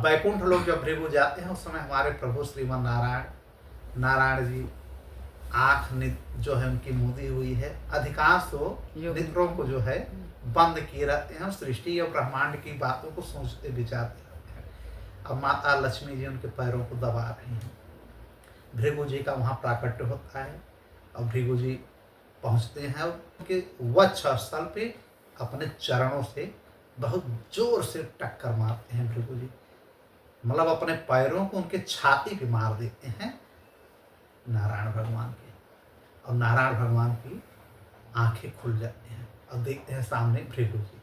अब वैकुंठ लोग जब भृगु जाते हैं उस समय हमारे प्रभु श्रीमन नारायण जी आँख जो है उनकी मूंदी हुई है, अधिकांश तो नेत्रों को जो है बंद किए रहते हैं, सृष्टि और ब्रह्मांड की बातों को सोचते विचारते रहते हैं। अब माता लक्ष्मी जी उनके पैरों को दबा रही हैं, भृगु जी का वहाँ प्राकट्य होता है और भृगु जी पहुँचते हैं और उनके वक्ष स्थल पे अपने चरणों से बहुत जोर से टक्कर मारते हैं भृगु जी, मतलब अपने पैरों को उनके छाती पे मार देते हैं नारायण भगवान के, और नारायण भगवान की आंखें खुल जाती हैं और देखते हैं सामने भृगु जी।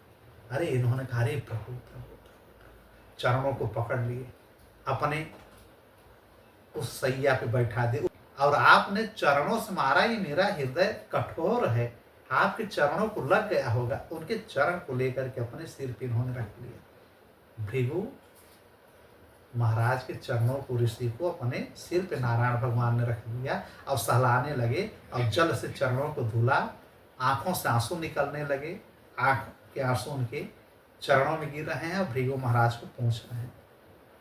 अरे इन्होंने कहा अरे प्रभु प्रभु, चरणों को पकड़ लिए, अपने उस सैया पे बैठा दे, और आपने चरणों से मारा, ये मेरा हृदय कठोर है, आपके चरणों को लग गया होगा। उनके चरण को लेकर के अपने सिर पे इन्होंने रख लिया। भृगु महाराज के चरणों को, ऋषि को अपने सिर पे नारायण भगवान ने रख लिया और सहलाने लगे और जल से चरणों को धुला, आंखों से आंसू निकलने लगे, आंख के आंसू उनके चरणों में गिर रहे हैं और भृगु महाराज को पूछ रहे हैं।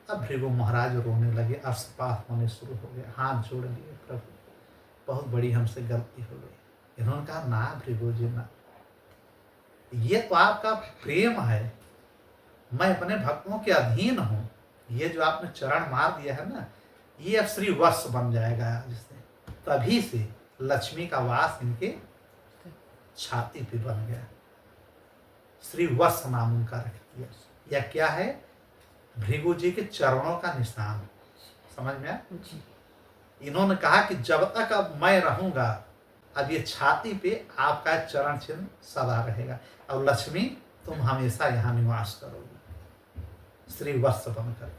अब भृगु महाराज रोने लगे, अश्रुपात होने शुरू हो गया, हाथ जोड़ लिए, प्रभु बहुत बड़ी हमसे गलती हो गई। इन्होंने कहा ना भृगु जी ना, ये तो आपका प्रेम है, मैं अपने भक्तों के अधीन हूँ, ये जो आपने चरण मार दिया है ना, ये अब श्री वत्स बन जाएगा जिससे। तभी से लक्ष्मी का वास इनके छाती पे बन गया, श्री वत्स नाम उनका रख दिया। यह क्या है? भृगु जी के चरणों का निशान। समझ में आया? इन्होंने कहा कि जब तक अब मैं रहूंगा, अब ये छाती पे आपका चरण चिन्ह सदा रहेगा और लक्ष्मी तुम हमेशा यहाँ निवास करोगी, श्री वत्स बनकर।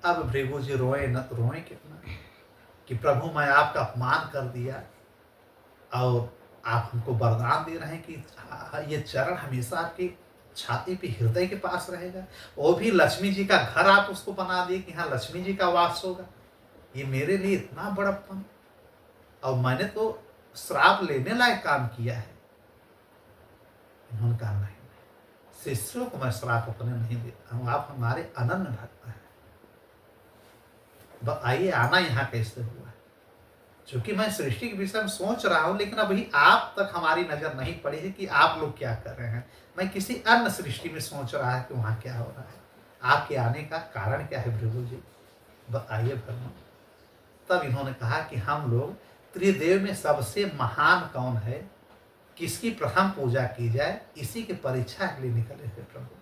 अब भृगु जी रोए न रोए कितना कि प्रभु मैं आपका अपमान कर दिया और आप हमको वरदान दे रहे हैं कि ये चरण हमेशा आपकी छाती पे हृदय के पास रहेगा, वो भी लक्ष्मी जी का घर आप उसको बना दिए कि हाँ लक्ष्मी जी का वास होगा। ये मेरे लिए इतना बड़प्पन, और मैंने तो श्राप लेने लायक काम किया है। इन्होंने कहा नहीं, शिष्यों को मैं श्राप अपने नहीं देता हूँ, आप हमारे अनन्य भक्त हैं। बताइए आना यहाँ कैसे हुआ? क्योंकि मैं सृष्टि के विषय में सोच रहा हूँ, लेकिन अभी आप तक हमारी नजर नहीं पड़ी है कि आप लोग क्या कर रहे हैं। मैं किसी अन्य सृष्टि में सोच रहा है कि वहाँ क्या हो रहा है। आपके आने का कारण क्या है भृगु जी, बताइए भगवान। तब इन्होंने कहा कि हम लोग त्रिदेव में सबसे महान कौन है, किसकी प्रथम पूजा की जाए, इसी की परीक्षा के लिए निकले थे प्रभु।